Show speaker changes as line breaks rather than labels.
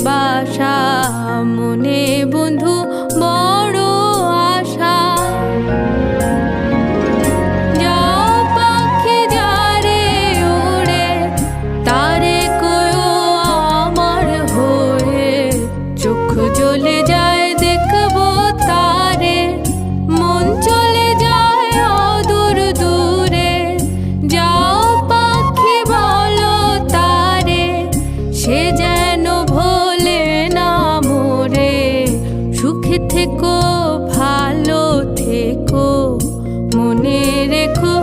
বাসা, মনে বন্ধু বড় আশা। যাও পাখি যারে ওড়ে, তারে কয়ো আমার হয়ে, চোখ জ্বলে যায় দেখবো তারে, মন চলে যায় অদূর দূরে। যাও পাখি বলো তারে, সে যেন ভোলে না মোরে। সুখে থেকো ভালো থেকো, মনে রেখো